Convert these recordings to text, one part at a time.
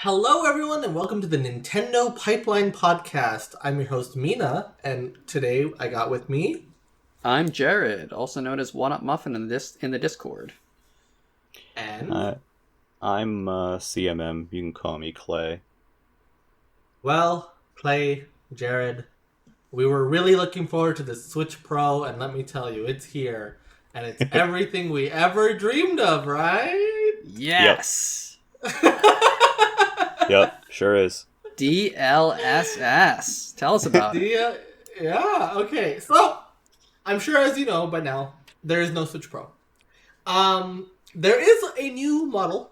Hello, everyone, and welcome to the Nintendo Pipeline Podcast. I'm your host, Mina, and today I got with me... I'm Jared, also known as One Up Muffin in the Discord. And... I'm CMM. You can call me Clay. Well, Clay, Jared, we were really looking forward to the Switch Pro, and let me tell you, it's here. And it's everything we ever dreamed of, right? Yes! Yep, sure is. DLSS. Tell us about it. Yeah, okay. So, I'm sure as you know by now, there is no Switch Pro. There is a new model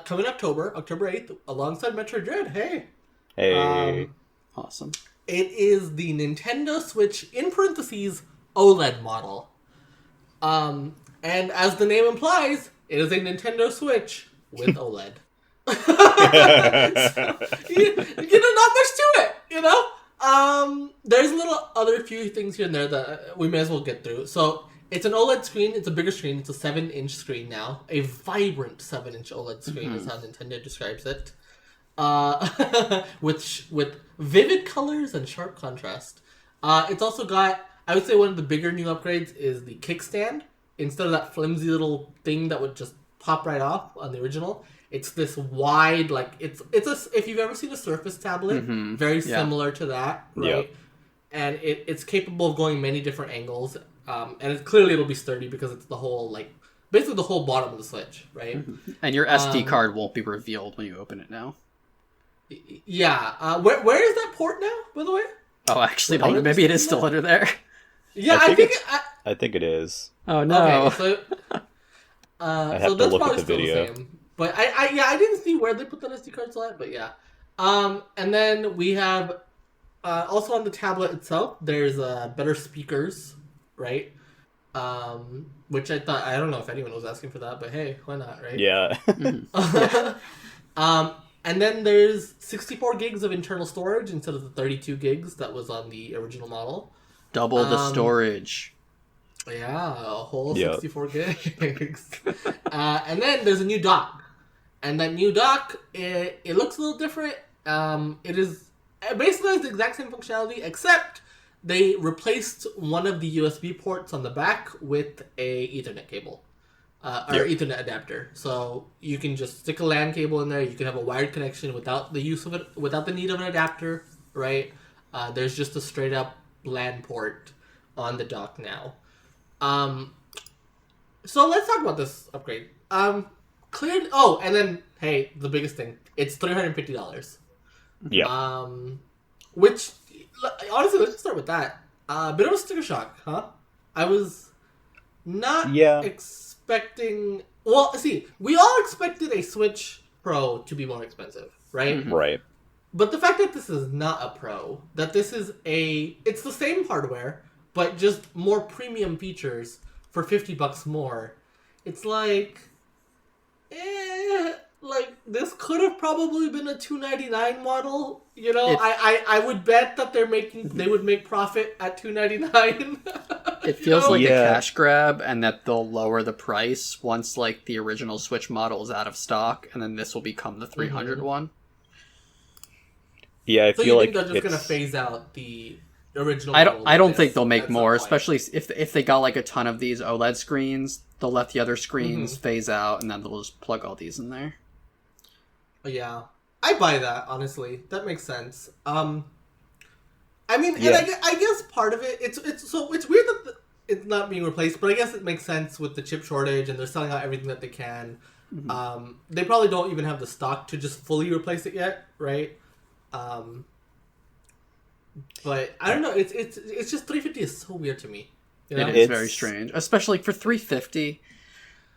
coming October 8th, alongside Metroid Dread. Hey. Awesome. It is the Nintendo Switch, in parentheses, OLED model. And as the name implies, it is a Nintendo Switch with OLED. So, not much to it, you know? There's other few things here and there that we may as well get through. So, it's an OLED screen, it's a bigger screen, it's a 7-inch screen now. A vibrant 7-inch OLED screen is how Nintendo describes it. With vivid colors and sharp contrast. It's also got, I would say one of the bigger new upgrades is the kickstand. Instead of that flimsy little thing that would just pop right off on the original, it's this wide, if you've ever seen a Surface tablet, very similar to that, right? Yep. And it's capable of going many different angles, and it'll be sturdy because it's the whole, basically the whole bottom of the Switch, right? And your SD card won't be revealed when you open it now. Yeah. Where is that port now, by the way? Oh, actually, no, maybe it is still under there. Yeah, I think it is. Oh, no. Okay, so... I have to look at the video. The same. But I didn't see where they put the SD card slot, but yeah. And then we have also on the tablet itself, there's better speakers, right? Which I don't know if anyone was asking for that, but hey, why not, right? Yeah. And then there's 64 gigs of internal storage instead of the 32 gigs that was on the original model. Double the storage. Yeah, a whole 64 gigs. And then there's a new dock. And that new dock, it looks a little different. It is basically has the exact same functionality, except they replaced one of the USB ports on the back with a Ethernet cable. Or Ethernet adapter. So you can just stick a LAN cable in there. You can have a wired connection without the use of it, without the need of an adapter, right? There's just a straight up LAN port on the dock now. So let's talk about this upgrade. Cleared. Oh, and then hey, the biggest thing. It's $350. Yeah. Which honestly, let's start with that. Bit of a sticker shock, huh? I was not expecting. Well, see, we all expected a Switch Pro to be more expensive, right? Right. But the fact that this is not a Pro, that this is it's the same hardware, but just more premium features for $50 more. It's this could have probably been a $299 model. You know, I would bet that they would make profit at $299. It feels like a cash grab, and that they'll lower the price once the original Switch model is out of stock, and then this will become the 300 one. Yeah, I feel like they're just gonna phase out the original. I don't think they'll make more, especially if they got a ton of these OLED screens. They'll let the other screens phase out, and then they'll just plug all these in there. Yeah, I buy that, honestly. That makes sense. I mean, and I guess part of it, it's weird that it's not being replaced, but I guess it makes sense with the chip shortage, and they're selling out everything that they can. They probably don't even have the stock to just fully replace it yet, right? But I don't know. It's just $350 is so weird to me. You know? It is very strange, especially for $350.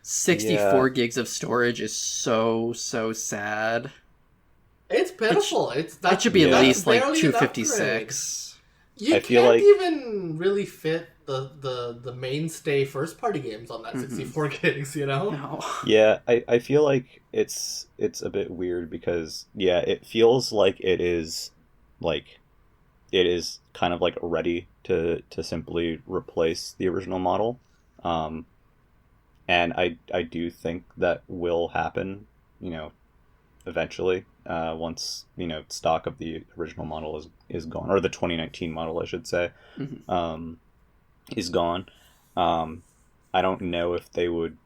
64 gigs of storage is so sad. It's pitiful. It should be at least $256. You can't even really fit the mainstay first party games on that 64 gigs, you know? No. Yeah, I feel like it's a bit weird because it feels like it is kind of ready to simply replace the original model. And I do think that will happen, eventually, once stock of the original model is gone, or the 2019 model, I should say, is gone. I don't know if they would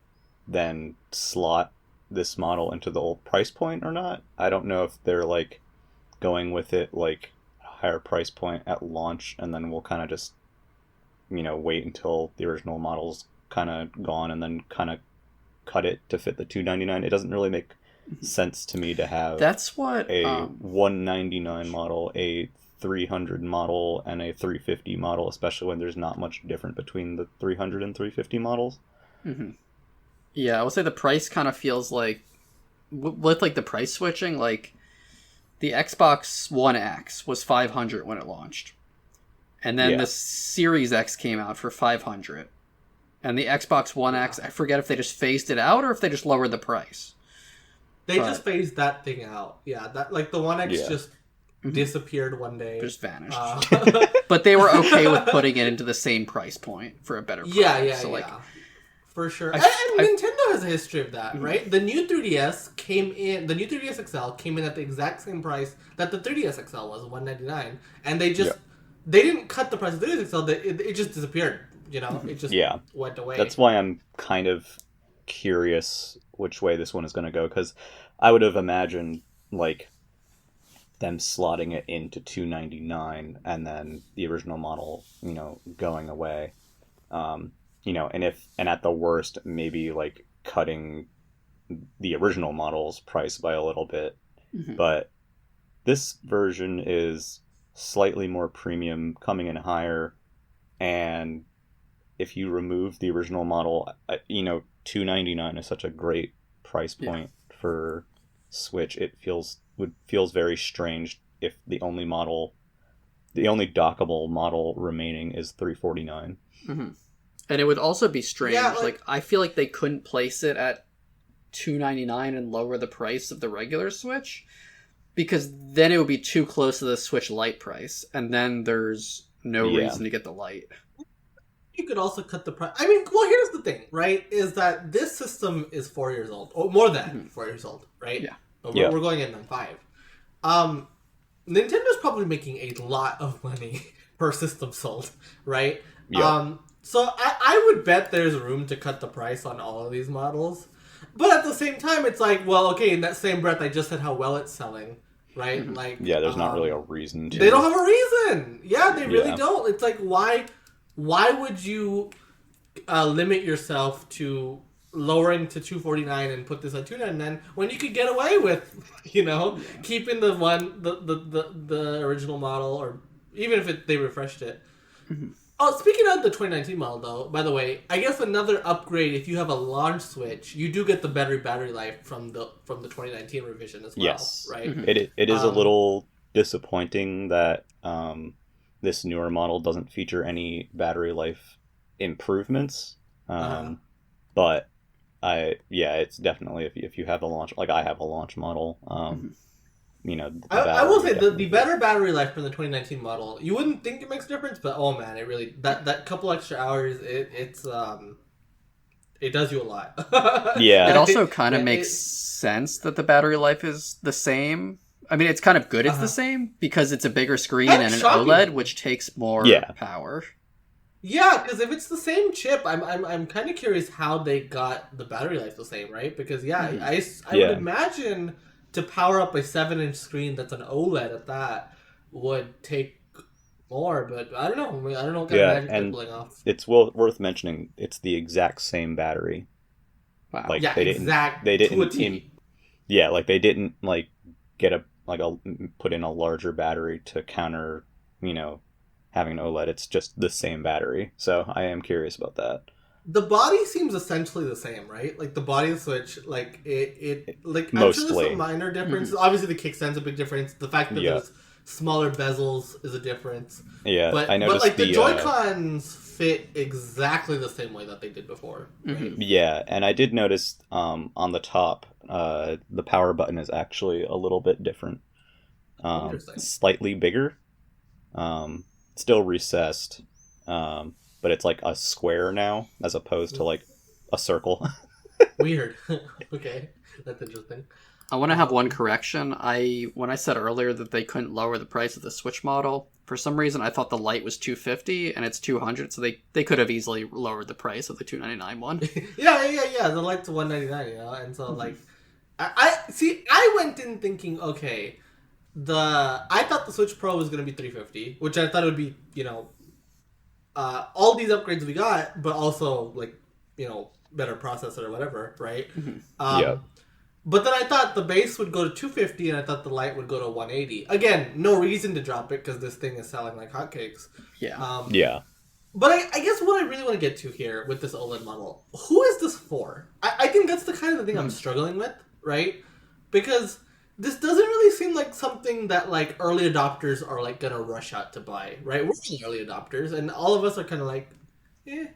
then slot this model into the old price point or not. I don't know if they're like going with it like a higher price point at launch, and then we'll kind of just wait until the original model's kind of gone and then kind of cut it to fit the $299. It doesn't really make sense to me to have that's what a $199 model, a 300 model, and a 350 model, especially when there's not much different between the 300 and 350 models. Yeah, I would say the price kind of feels like with like the price switching, like the Xbox One X was $500 when it launched, and then the Series X came out for $500. And the Xbox One X, I forget if they just phased it out or if they just lowered the price. They just phased that thing out. Yeah, that like the One X just disappeared one day. Just vanished. But they were okay with putting it into the same price point for a better price. Yeah. For sure. And Nintendo has a history of that, right? The new 3DS the new 3DS XL came in at the exact same price that the 3DS XL was, $199. And they just, they didn't cut the price of the 3DS XL, it just disappeared. It just went away. That's why I'm kind of curious which way this one is going to go, because I would have imagined like them slotting it into $299 and then the original model, going away. And at the worst, maybe like cutting the original model's price by a little bit. But this version is slightly more premium, coming in higher, and if you remove the original model, $299 is such a great price point for Switch. It feels very strange if the only dockable model remaining is $349. And it would also be strange. Like I feel like they couldn't place it at $299 and lower the price of the regular Switch, because then it would be too close to the Switch Lite price, and then there's no reason to get the Lite. You could also cut the price. I mean, well, here's the thing, right? Is that this system is 4 years old, or more than 4 years old, right? Yeah. But we're going in on 5. Nintendo's probably making a lot of money per system sold, right? Yeah. So I would bet there's room to cut the price on all of these models. But at the same time, it's like, well, okay, in that same breath, I just said how well it's selling, right? Like, there's not really a reason to. They don't have a reason. Yeah, they really don't. It's like, why would you limit yourself to lowering to $249 and put this at $299 when you could get away with, keeping the original model, or even if they refreshed it. Oh, speaking of the 2019 model, though, by the way, I guess another upgrade, if you have a launch Switch, you do get the battery life from the 2019 revision as well. Yes, right. It is a little disappointing that this newer model doesn't feature any battery life improvements. But it's definitely if you have a launch, like I have a launch model. I will say the better battery life from the 2019 model, you wouldn't think it makes a difference, but oh man, it really that couple extra hours, it does you a lot. It also kind of makes sense that the battery life is the same. I mean, it's kind of good it's the same, because it's a bigger screen and an OLED, which takes more power. Yeah, because if it's the same chip, I'm kind of curious how they got the battery life the same, right? Because I would imagine to power up a 7-inch screen that's an OLED at that would take more, but I don't know. I don't know what kind of magic they're pulling off. It's worth mentioning it's the exact same battery. Wow. Like they didn't get put in a larger battery to counter, having an OLED. It's just the same battery. So I am curious about that. The body seems essentially the same, right? Like the body of the Switch, like it like mostly. I'm sure there's some minor differences. Obviously, the kickstand's a big difference. The fact that there's smaller bezels is a difference. Yeah, but I noticed like the Joy-Cons fit exactly the same way that they did before. Right? Yeah, and I did notice on the top, the power button is actually a little bit different. Slightly bigger. Still recessed. But it's like a square now, as opposed to like a circle. Weird. Okay, that's interesting. I want to have one correction. When I said earlier that they couldn't lower the price of the Switch model, for some reason I thought the Lite was $250 and it's $200, so they could have easily lowered the price of the $299 one. yeah. The Lite's $199, and so like, I went in thinking, okay, I thought the Switch Pro was gonna be $350, which I thought it would be, all these upgrades we got, but also like, better processor or whatever, right? Yep. But then I thought the base would go to $250, and I thought the Lite would go to $180. Again, no reason to drop it because this thing is selling like hotcakes. Yeah. Yeah. But I guess what I really want to get to here with this OLED model, who is this for? I think that's the kind of thing I'm struggling with, right? Because this doesn't really seem like something that like early adopters are like gonna rush out to buy, right? We're the early adopters, and all of us are kind of like, eh.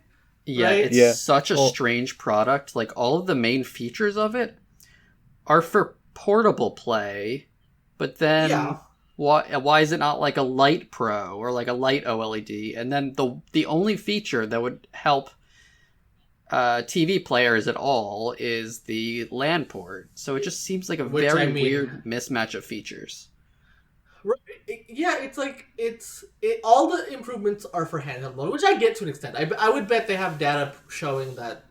Yeah, right? it's such a strange product. Like, all of the main features of it are for portable play, but then why is it not like a Lite Pro or like a Lite OLED? And then the only feature that would help TV players at all is the LAN port. So it just seems like a weird mismatch of features. Yeah, it's like all the improvements are for handheld mode, which I get to an extent. I would bet they have data showing that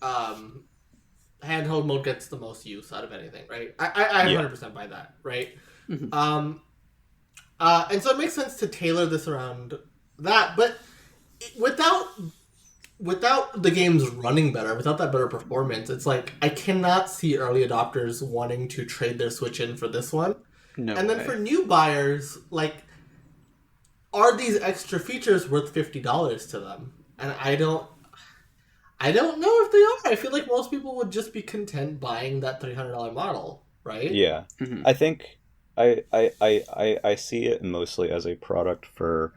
handheld mode gets the most use out of anything, right? I 100% buy that, right? Mm-hmm. And so it makes sense to tailor this around that, but without the games running better, without that better performance, it's like I cannot see early adopters wanting to trade their Switch in for this one. No and then way. For new buyers, like, are these extra features worth $50 to them? And I don't know if they are. I feel like most people would just be content buying that $300 model, right? Yeah. Mm-hmm. I think I see it mostly as a product for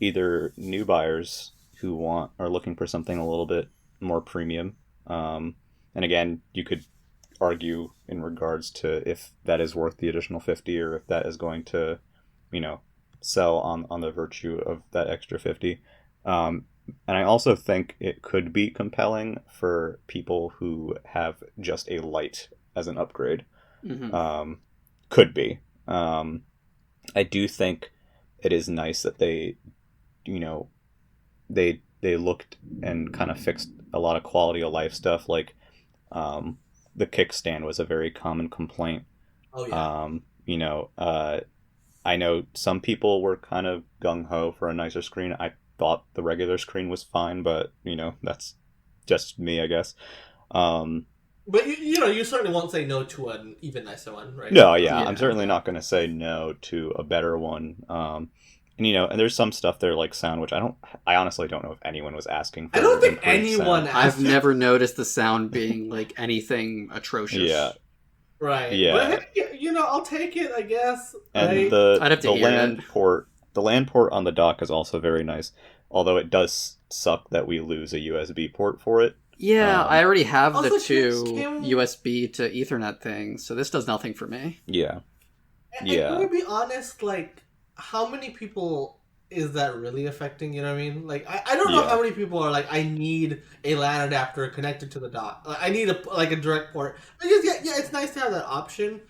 either new buyers who are looking for something a little bit more premium. And again, you could argue in regards to if that is worth the additional 50 or if that is going to, sell on the virtue of that extra 50. And I also think it could be compelling for people who have just a Lite as an upgrade. Mm-hmm. Could be. I do think it is nice that they looked and kind of fixed a lot of quality of life stuff. Like, the kickstand was a very common complaint. Oh yeah. I know some people were kind of gung-ho for a nicer screen. I thought the regular screen was fine, but that's just me, I guess. But you certainly won't say no to an even nicer one, right? No, yeah. I'm certainly not going to say no to a better one. And there's some stuff there like sound, which I honestly don't know if anyone was asking for. I don't think anyone sound. I've never noticed the sound being like anything atrocious. Yeah. Right. Yeah. But hey, I'll take it, I guess. And right? I'd have to hear the LAN port on the dock is also very nice, although it does suck that we lose a USB port for it. Yeah, I already have the two can USB to Ethernet things, so this does nothing for me. Yeah. And can we be honest, like, how many people is that really affecting? You know what I mean? Like, I don't know how many people are like, I need a LAN adapter connected to the dock. I need a direct port. Because, yeah, it's nice to have that option,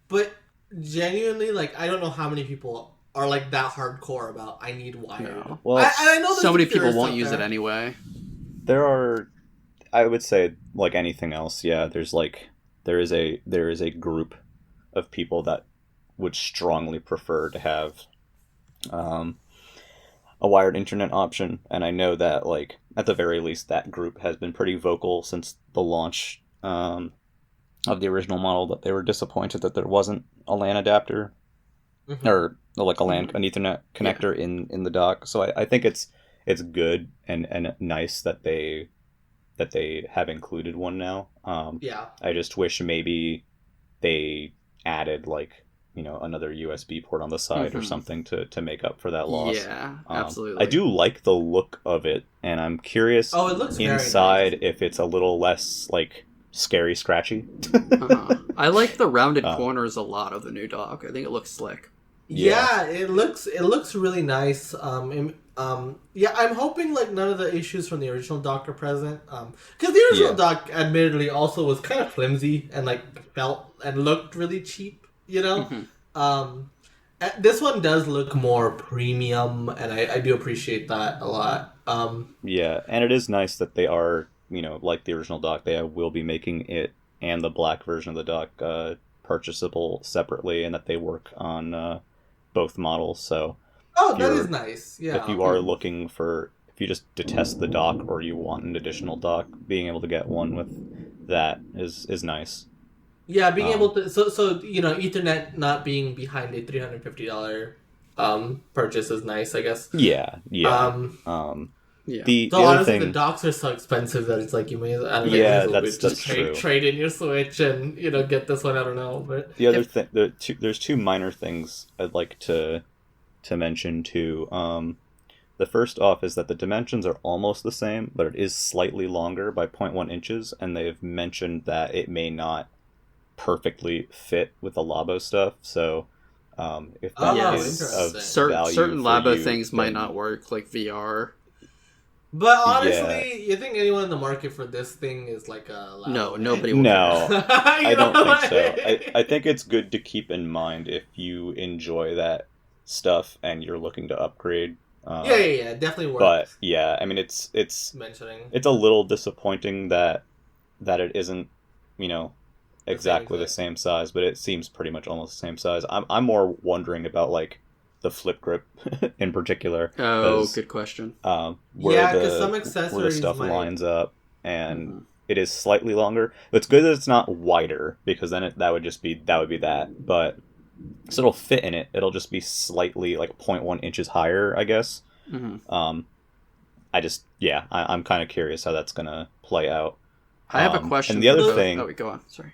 but genuinely, like, I don't know how many people are like that hardcore about I need wired. No. Well, I know so many people won't use it anyway. There are, I would say, like anything else, yeah. There is a group of people that would strongly prefer to have a wired internet option, and I know that, like, at the very least, that group has been pretty vocal since the launch of the original model that they were disappointed that there wasn't a LAN adapter or like an Ethernet connector in the dock. So I think it's good and nice that they have included one now. I just wish maybe they added like another USB port on the side or something to make up for that loss. Yeah, absolutely. I do like the look of it, and I'm curious it looks inside very nice. if it's a little less like scary scratchy. I like the rounded corners a lot of the new dock. I think it looks slick. Yeah, it looks really nice. Yeah, I'm hoping like none of the issues from the original dock are present. Because the original dock, admittedly, also was kind of flimsy and like felt and looked really cheap. You know, this one does look more premium, and I do appreciate that a lot. Yeah, and it is nice that they are, like the original dock, they will be making it and the black version of the dock purchasable separately, and that they work on both models. So, that is nice. Yeah. If you are looking for, if you just detest the dock or you want an additional dock, being able to get one with that is nice. Yeah, being able to so Ethernet not being behind a $350 purchase is nice, I guess. Yeah. Yeah. The So other honestly, thing, the docks are so expensive that it's like you may as well, that's true. Trade in your Switch and get this one. I don't know, but the other thing, there's two minor things I'd like to mention too. The first off is that the dimensions are almost the same, but it is slightly longer by 0.1 inches, and they've mentioned that it may not perfectly fit with the Labo stuff. So if that is of value certain for Labo you, things might not work, like VR. But honestly, you think anyone in the market for this thing is like a Labo? No, nobody will. No, I don't think so. I think it's good to keep in mind if you enjoy that stuff and you're looking to upgrade. Yeah, definitely works. But yeah, I mean, it's mentioning it's a little disappointing that it isn't, exactly the same size, but it seems pretty much almost the same size. I'm more wondering about like the flip grip in particular. Oh, good question. Because some accessories where the stuff lines up, and it is slightly longer. It's good that it's not wider, because then that would be that. But so it'll fit in it. It'll just be slightly like 0.1 inches higher, I guess. I'm kind of curious how that's gonna play out. I have a question. And the other thing. Oh, wait, go on. Sorry.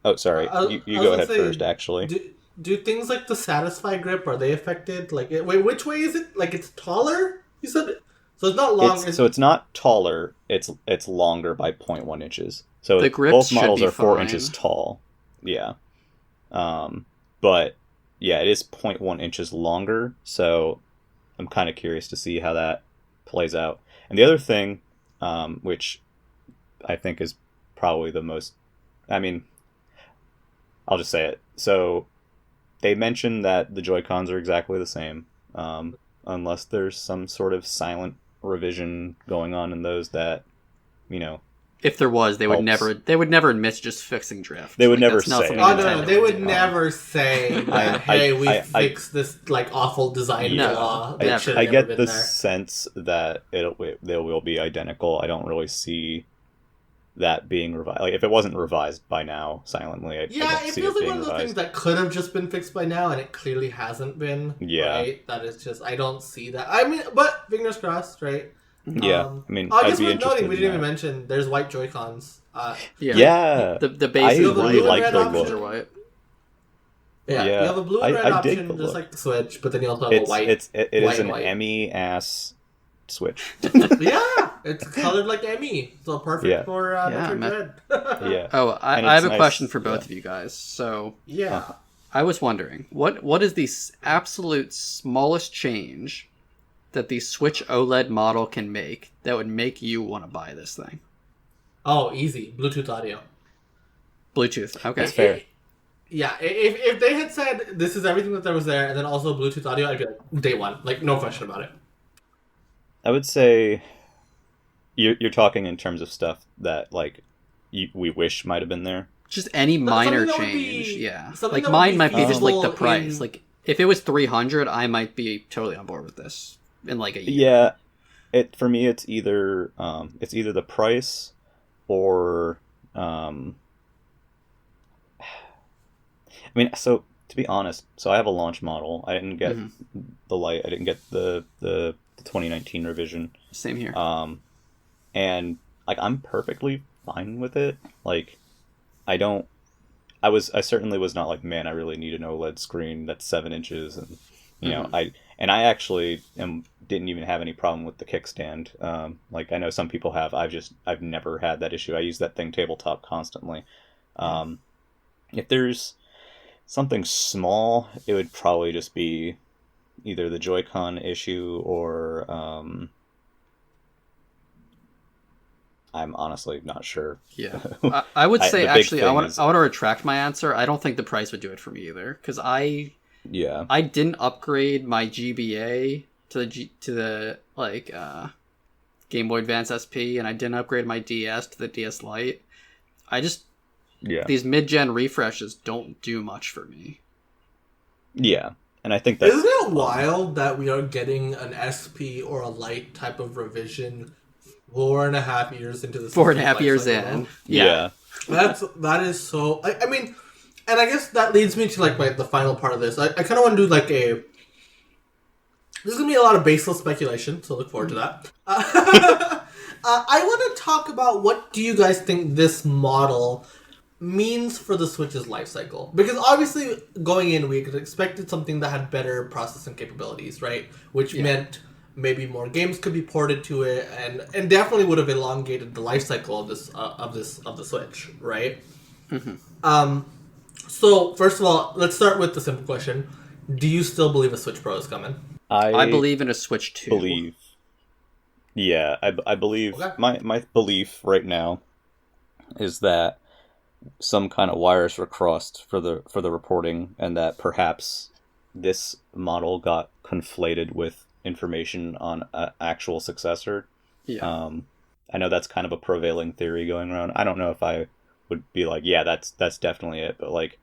Oh, sorry. You go ahead first. Actually, do things like the Satisfy grip, are they affected? Like, wait, which way is it? Like, it's taller? You said so. It's not long. So it's not taller. It's longer by 0.1 inches. So the grips both models are 4 fine. inches tall. Yeah. But yeah, it is 0.1 inches longer. So I'm kind of curious to see how that plays out. And the other thing, which I think is probably the most, I mean, I'll just say it. So they mentioned that the Joy-Cons are exactly the same, unless there's some sort of silent revision going on in those that, if there was, they would never admit to just fixing drift. They would never say. Oh no, they would never say that. Hey, we fixed this like awful design flaw. I get the sense that they will be identical. I don't really see that being revised. Like, if it wasn't revised by now silently, I don't it see feels it like being one of those revised. things that could have just been fixed by now, and it clearly hasn't been. Yeah, right? That is just, I don't see that. I mean, but fingers crossed, right? Yeah, I mean, I guess worth noting, we didn't even mention there's white Joy-Cons. The base I really like the option. look. White. Yeah, you have a blue and red option, just like the Switch, but then you also have a white. It is an ME ass Switch. Yeah, it's colored like ME, so perfect for Metroid Dread. Yeah. Oh, I have a question for both of you guys. So I was wondering, what is the absolute smallest change that the Switch OLED model can make that would make you want to buy this thing? Oh, easy. Bluetooth audio. Bluetooth. Okay. That's fair. If they had said this is everything that there was there, and then also Bluetooth audio, I'd be like, day one. Like, no question about it. I would say you're talking in terms of stuff that, like, we wish might have been there. Just any minor change. Like, mine might be just, like, the price. Like, if it was $300, I might be totally on board with this in, like, a year. Yeah. For me, it's either the price or... I mean, so to be honest, I have a launch model. I didn't get the light. I didn't get the 2019 revision. Same here. And like, I'm perfectly fine with it. Like, I certainly was not like, man, I really need an OLED screen that's 7 inches, and I actually didn't even have any problem with the kickstand. Like, I know some people have. I've never had that issue. I use that thing tabletop constantly. If there's something small, it would probably just be either the Joy-Con issue or I'm honestly not sure. Yeah, I would say the big actually thing I want is- to retract my answer. I don't think the price would do it for me either, because I didn't upgrade my GBA to the like Game Boy Advance SP, and I didn't upgrade my DS to the DS Lite. I just these mid-gen refreshes don't do much for me. Yeah, and I think that's... Isn't it wild that we are getting an SP or a Lite type of revision 4.5 years into the 4.5 years in? Yeah. That is so... I mean, and I guess that leads me to like the final part of this. I kind of want to do like a... There's going to be a lot of baseless speculation, so look forward to that. I want to talk about what do you guys think this model means for the Switch's life cycle. Because obviously, going in, we expected something that had better processing capabilities, right? Which meant maybe more games could be ported to it, and definitely would have elongated the life cycle of the Switch, right? Mm-hmm. So, first of all, let's start with the simple question. Do you still believe a Switch Pro is coming? I believe in a Switch 2. Yeah, I believe... Okay. My belief right now is that some kind of wires were crossed for the reporting, and that perhaps this model got conflated with information on an actual successor. Yeah. I know that's kind of a prevailing theory going around. I don't know if I would be like, yeah, that's definitely it, but like...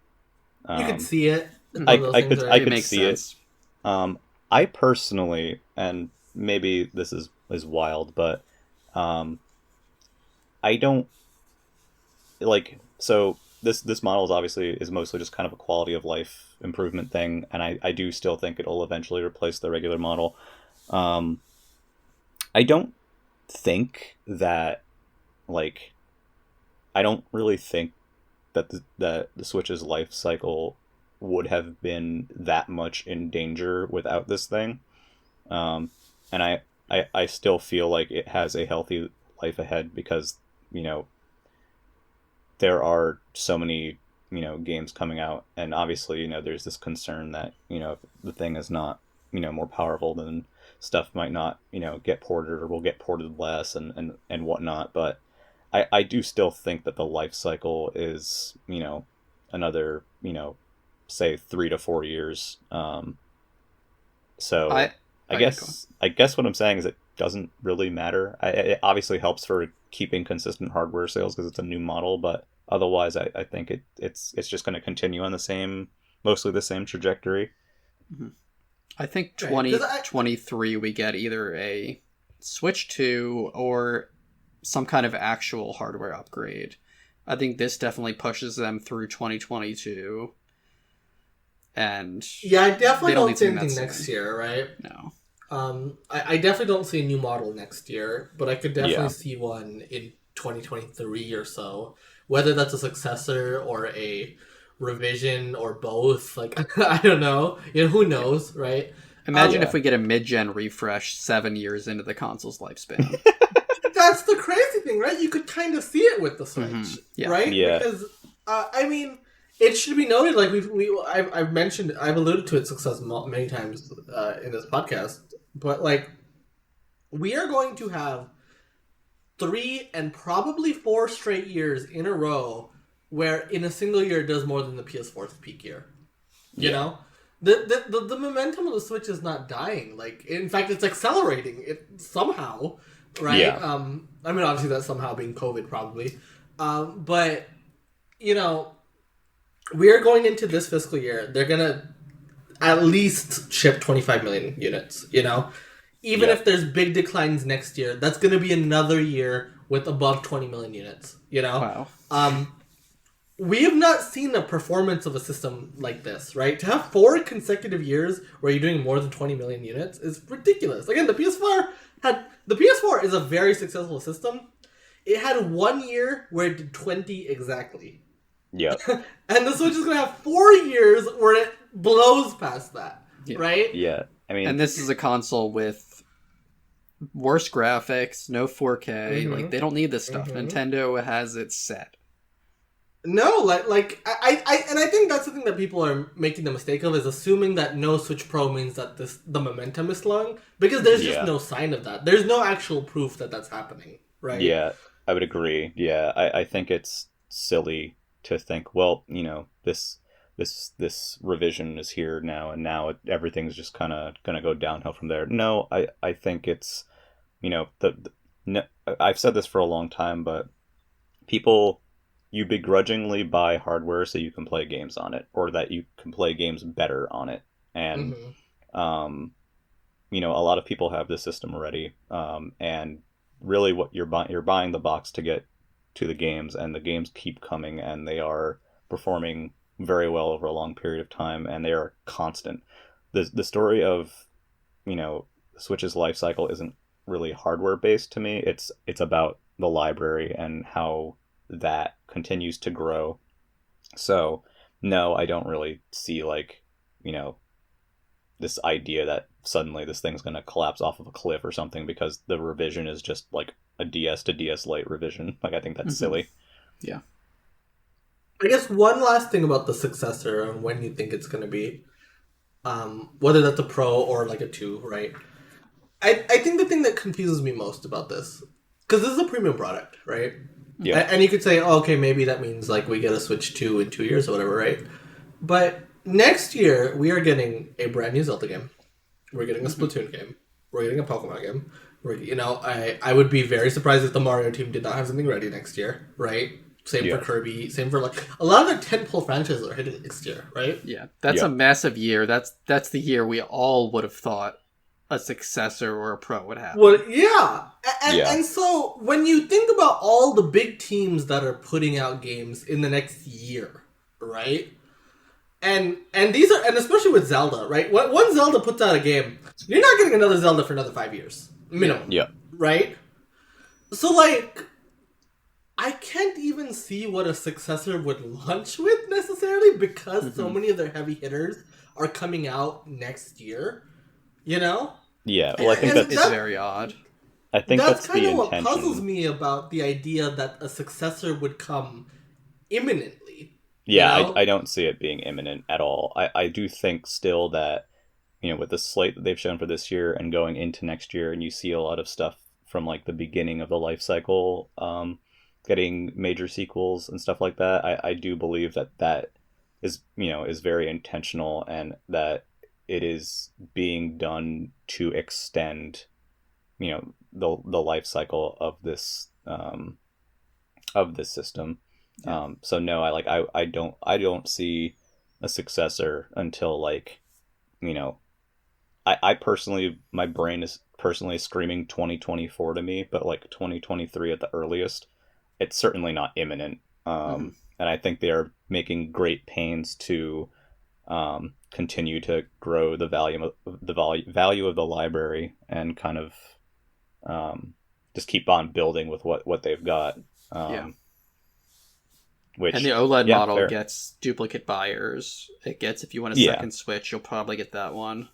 you could see it. I could see sense. it. I personally, and maybe this is wild, but I don't like... So this model is mostly just kind of a quality of life improvement thing, and I do still think it'll eventually replace the regular model. I don't think that, like, I don't really think that the Switch's life cycle would have been that much in danger without this thing. And I still feel like it has a healthy life ahead because, you know, there are so many, you know, games coming out, and obviously, you know, there's this concern that, you know, if the thing is not, you know, more powerful, then stuff might not, you know, get ported or will get ported less and whatnot. But I do still think that the life cycle is, you know, another, you know, say 3 to 4 years. So I guess what I'm saying is it doesn't really matter. It obviously helps for keeping consistent hardware sales because it's a new model, but otherwise I think it's just going to continue on mostly the same trajectory. Mm-hmm. I think 2023 we get either a Switch 2 or some kind of actual hardware upgrade. I think this definitely pushes them through 2022. And yeah, I definitely don't see anything next year, right? No. I definitely don't see a new model next year, but I could definitely see one in 2023 or so. Whether that's a successor or a revision or both, like, I don't know. You know, who knows, right? Imagine if we get a mid-gen refresh 7 years into the console's lifespan. That's the crazy thing, right? You could kind of see it with the Switch, right? Yeah. Because, I mean... It should be noted, like I've alluded to its success many times in this podcast, but like we are going to have 3 and probably 4 straight years in a row where in a single year it does more than the PS4's peak year. You know, the momentum of the Switch is not dying. Like, in fact, it's accelerating it somehow, right? Yeah. I mean, obviously that's somehow being COVID probably, but you know. We are going into this fiscal year. They're going to at least ship 25 million units, you know? Even if there's big declines next year, that's going to be another year with above 20 million units, you know? Wow. We have not seen a performance of a system like this, right? To have 4 consecutive years where you're doing more than 20 million units is ridiculous. Again, the PS4 is a very successful system. It had 1 year where it did 20 exactly. Yeah. And the Switch is going to have 4 years where it blows past that, right? Yeah. I mean, and this is a console with worse graphics, no 4K. Like, they don't need this stuff. Nintendo has it set. No, and I think that's the thing that people are making the mistake of is assuming that no Switch Pro means that the momentum is slowing because there's just no sign of that. There's no actual proof that that's happening, right? Yeah, I would agree. Yeah, I think it's silly to think, well, this revision is here now, and now everything's just kind of gonna go downhill from there. No, I think it's, no, I've said this for a long time, but people, you begrudgingly buy hardware so you can play games on it, or that you can play games better on it. And a lot of people have this system already, and really what you're buying the box to get to the games, and the games keep coming, and they are performing very well over a long period of time, and they are constant. The story of Switch's life cycle isn't really hardware based to me. It's about the library and how that continues to grow. So no, I don't really see this idea that suddenly this thing's going to collapse off of a cliff or something because the revision is just like a DS to DS Lite revision. I think that's silly. Yeah. I guess one last thing about the successor and when you think it's going to be, whether that's a Pro or like a 2, right? I think the thing that confuses me most about this, because this is a premium product, right? Yeah. And you could say, oh, okay, maybe that means like we get a Switch 2 in 2 years or whatever, right? But next year, we are getting a brand new Zelda game. We're getting a Splatoon game. We're getting a Pokemon game. I would be very surprised if the Mario team did not have something ready next year, right? Same for Kirby. Same for a lot of their tentpole franchises are hitting next year, right? Yeah, that's a massive year. That's the year we all would have thought a successor or a Pro would happen. Well, yeah. And so when you think about all the big teams that are putting out games in the next year, right? And these are, and especially with Zelda, right? When Zelda puts out a game, you're not getting another Zelda for another 5 years minimum. Yeah. Right? So I can't even see what a successor would launch with necessarily because so many of their heavy hitters are coming out next year. Yeah, well, I think that's very odd. I think that's kind the of what intention. puzzles me about the idea that a successor would come imminently. Yeah, I don't see it being imminent at all. I do think still that, with the slate that they've shown for this year and going into next year, and you see a lot of stuff from the beginning of the life cycle, getting major sequels and stuff like that. I do believe that is very intentional, and that it is being done to extend, the life cycle of this system. Yeah. So no, I don't see a successor until I personally, my brain is personally screaming 2024 to me, but 2023 at the earliest. It's certainly not imminent. And I think they are making great pains to continue to grow the value of the library, and kind of just keep on building with what they've got. And the OLED model gets duplicate buyers. It gets, if you want a second Switch, you'll probably get that one.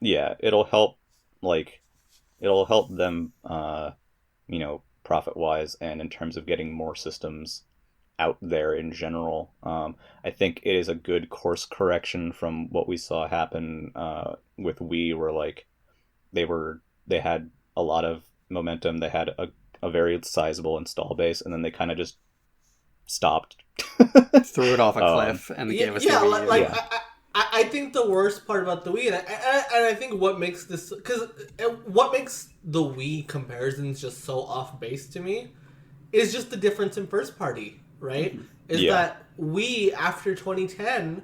Yeah, it'll help them, profit wise, and in terms of getting more systems out there in general. I think it is a good course correction from what we saw happen with Wii, where they had a lot of momentum, they had a very sizable install base, and then they kind of just stopped, threw it off a cliff, and gave us the Wii U. I think the worst part about the Wii, and I think what makes this, because what makes the Wii comparisons just so off base to me is just the difference in first party, right? Is that Wii, after 2010,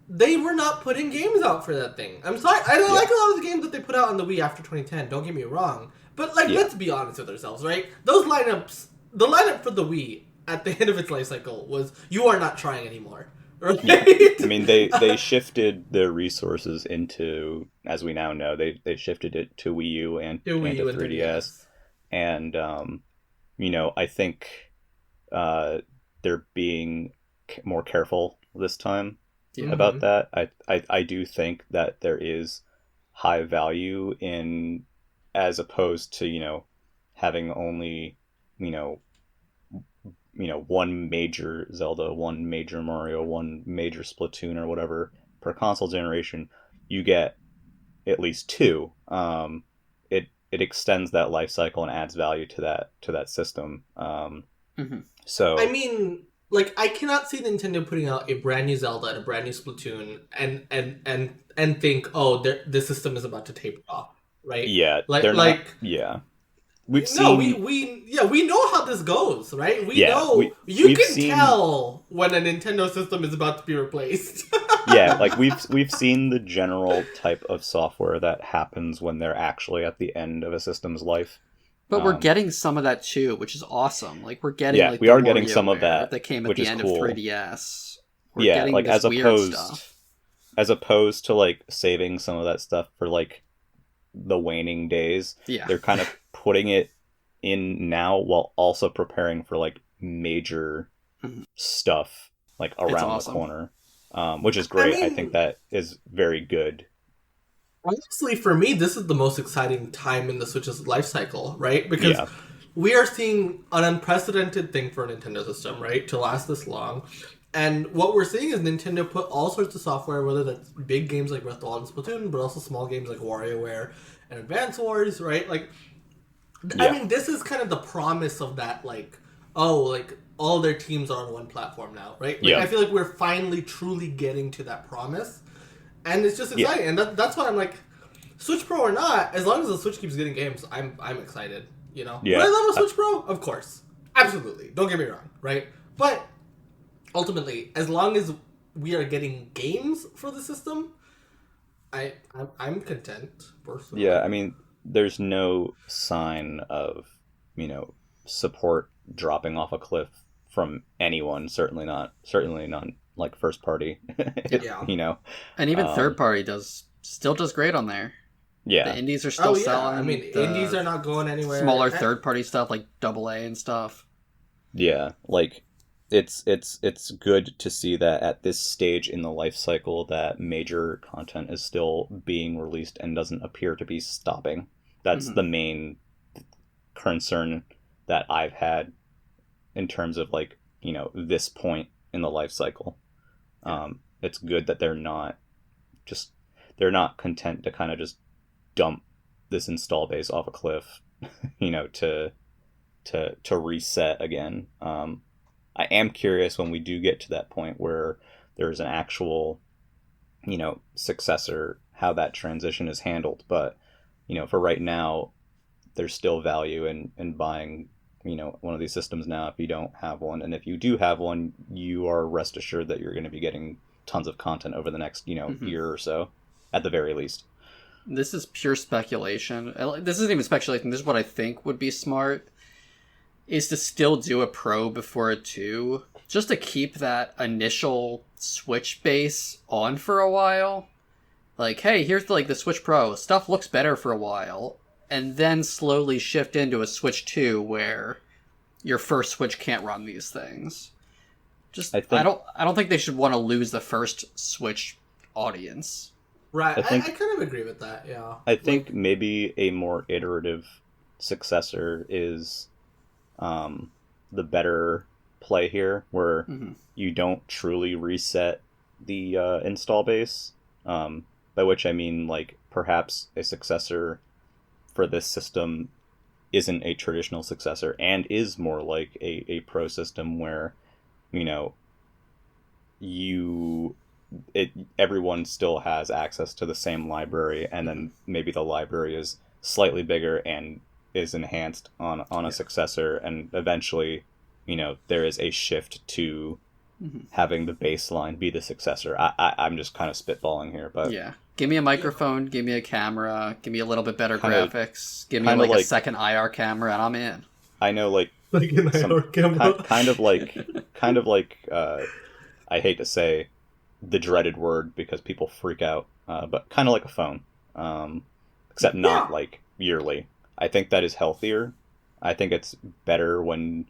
they were not putting games out for that thing. I'm sorry, I don't like a lot of the games that they put out on the Wii after 2010, don't get me wrong. But let's be honest with ourselves, right? Those lineups, the lineup for the Wii at the end of its life cycle was, you are not trying anymore. Right? Yeah. I mean, they shifted their resources into, as we now know, they shifted it to Wii U and to 3DS. And, I think they're being more careful this time about that. I do think that there is high value in, as opposed to, having only, one major Zelda, one major Mario, one major Splatoon or whatever per console generation, you get at least two. It extends that life cycle and adds value to that system. So I mean, like, I cannot see Nintendo putting out a brand new Zelda and a brand new Splatoon and think, oh, the system is about to taper off, right? yeah, Like, they're like not. Yeah, we've no, seen. we know how this goes, right? We Yeah, know we've can seen, tell when a Nintendo system is about to be replaced. yeah, like we've seen the general type of software that happens when they're actually at the end of a system's life. But we're getting some of that too, which is awesome. Like we're getting Yeah, like we the are getting some of WarioWare that came at which the is end cool. of 3DS. We're Yeah, getting like this weird stuff. as opposed to like saving some of that stuff for like the waning days. Yeah. They're kind of putting it in now while also preparing for like major stuff like around awesome. the corner, which is great. I mean, think that is very good. Honestly, for me, this is the most exciting time in the Switch's life cycle, right? Because we are seeing an unprecedented thing for a Nintendo system, right? To last this long. And what we're seeing is Nintendo put all sorts of software, whether that's big games like Breath of the Wild and Splatoon, but also small games like WarioWare and Advance Wars, right? Like, I mean, this is kind of the promise of that, like, oh, like, all their teams are on one platform now, right? Like, I feel like we're finally truly getting to that promise. And it's just exciting. And that's why I'm like, Switch Pro or not, as long as the Switch keeps getting games, I'm excited, you know? Yeah. Would I love a Switch Pro? Of course. Absolutely. Don't get me wrong, right? But ultimately, as long as we are getting games for the system, I'm content, personally. Yeah, I mean, there's no sign of, support dropping off a cliff from anyone, certainly not like first party. And even third party still does great on there. Yeah. The indies are still selling. I mean, indies are not going anywhere. Smaller third party stuff like AA and stuff. Yeah, like it's good to see that at this stage in the life cycle that major content is still being released and doesn't appear to be stopping. That's the main concern that I've had in terms of like, this point in the life cycle. It's good that they're not content to kind of just dump this install base off a cliff, to reset again. I am curious when we do get to that point where there's an actual, successor, how that transition is handled. But, for right now, there's still value in buying, one of these systems now if you don't have one. And if you do have one, you are rest assured that you're going to be getting tons of content over the next, year or so, at the very least. This is pure speculation. This isn't even speculation. This is what I think would be smart, is to still do a Pro before a 2, just to keep that initial Switch base on for a while. Like, hey, here's like the Switch Pro. Stuff looks better for a while. And then slowly shift into a Switch 2 where your first Switch can't run these things. I don't think they should want to lose the first Switch audience. Right, I kind of agree with that, yeah. I think maybe a more iterative successor is the better play here, where you don't truly reset the install base, by which I mean like perhaps a successor for this system isn't a traditional successor and is more like a pro system where everyone still has access to the same library, and then maybe the library is slightly bigger and is enhanced on a successor, and eventually there is a shift to having the baseline be the successor. I'm just kind of spitballing here, but give me a microphone, give me a camera, give me a little bit better graphics, give me like a second IR camera, and I'm in. I know, like an IR camera. kind of like I hate to say the dreaded word because people freak out, but kind of like a phone, except not like yearly. I think that is healthier. I think it's better when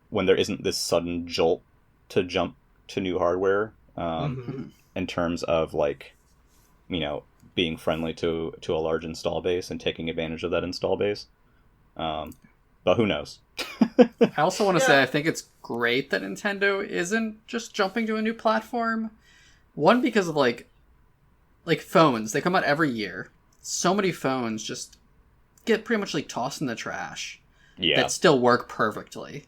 when there isn't this sudden jolt to jump to new hardware, in terms of like, being friendly to a large install base and taking advantage of that install base. but who knows? I also want to say I think it's great that Nintendo isn't just jumping to a new platform. One, because of like phones, they come out every year. So many phones just get pretty much like tossed in the trash. Yeah. That still work perfectly.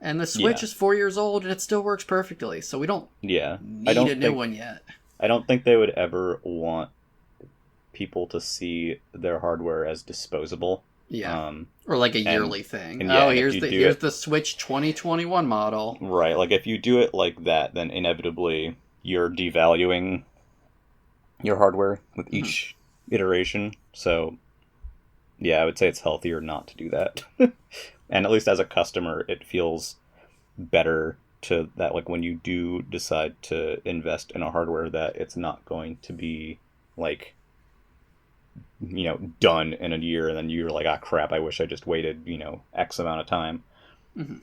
And the Switch is 4 years old and it still works perfectly. So we don't need a new one yet. I don't think they would ever want people to see their hardware as disposable. Yeah. Or like a yearly thing. And yeah, here's the Switch 2021 model. Right. Like if you do it like that, then inevitably you're devaluing your hardware with each iteration. So yeah, I would say it's healthier not to do that. And at least as a customer, it feels better to that, like when you do decide to invest in a hardware, that it's not going to be like, you know, done in a year and then you're like, ah, crap, I wish I just waited, you know, X amount of time. Mm-hmm.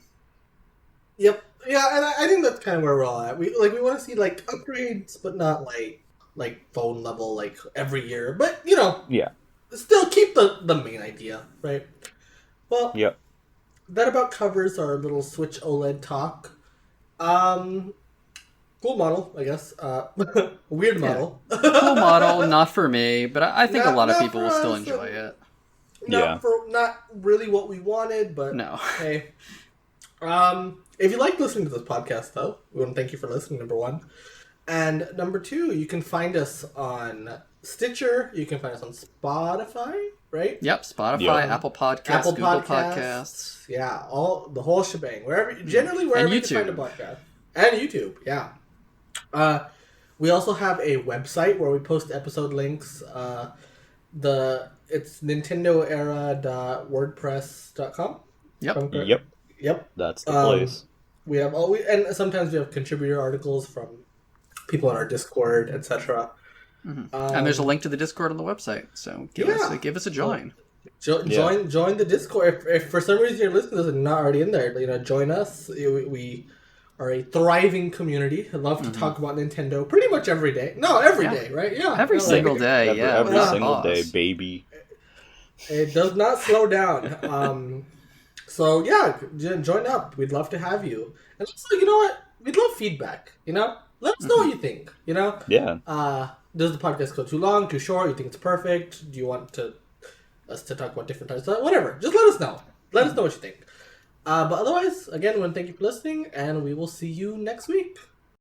Yep. Yeah, and I think that's kind of where we're all at. We want to see like upgrades, but not like phone level like every year. But you know, still keep the main idea, right? Well, that about covers our little Switch OLED talk. Cool model, I guess. Weird model. Cool model, not for me, but I think a lot of people will still enjoy it. Not really what we wanted, but no. Hey. If you like listening to this podcast, though, we want to thank you for listening, number one. And number two, you can find us on Stitcher. You can find us on Spotify, right? Yep, Spotify, Apple Podcasts, Google Podcasts. Yeah, the whole shebang. Wherever you can find a podcast. And YouTube, yeah. We also have a website where we post episode links. It's nintendoera.wordpress.com. Yep. That's the place. We have and sometimes we have contributor articles from people on our Discord, etc. Mm-hmm. And there's a link to the Discord on the website, so give us a join. Join the Discord. If for some reason you're listening to this and not already in there, you know, join us. We are a thriving community. I love to talk about Nintendo pretty much every day. No, every day, right? Yeah, every single day. Every single day, baby. It does not slow down. So yeah, join up. We'd love to have you. And also, you know what? We'd love feedback. You know, let us know what you think. You know, does the podcast go too long, too short? You think it's perfect? Do you want us to talk about different types of whatever? Just let us know. Let us know what you think. But otherwise, again, I want to thank you for listening, and we will see you next week.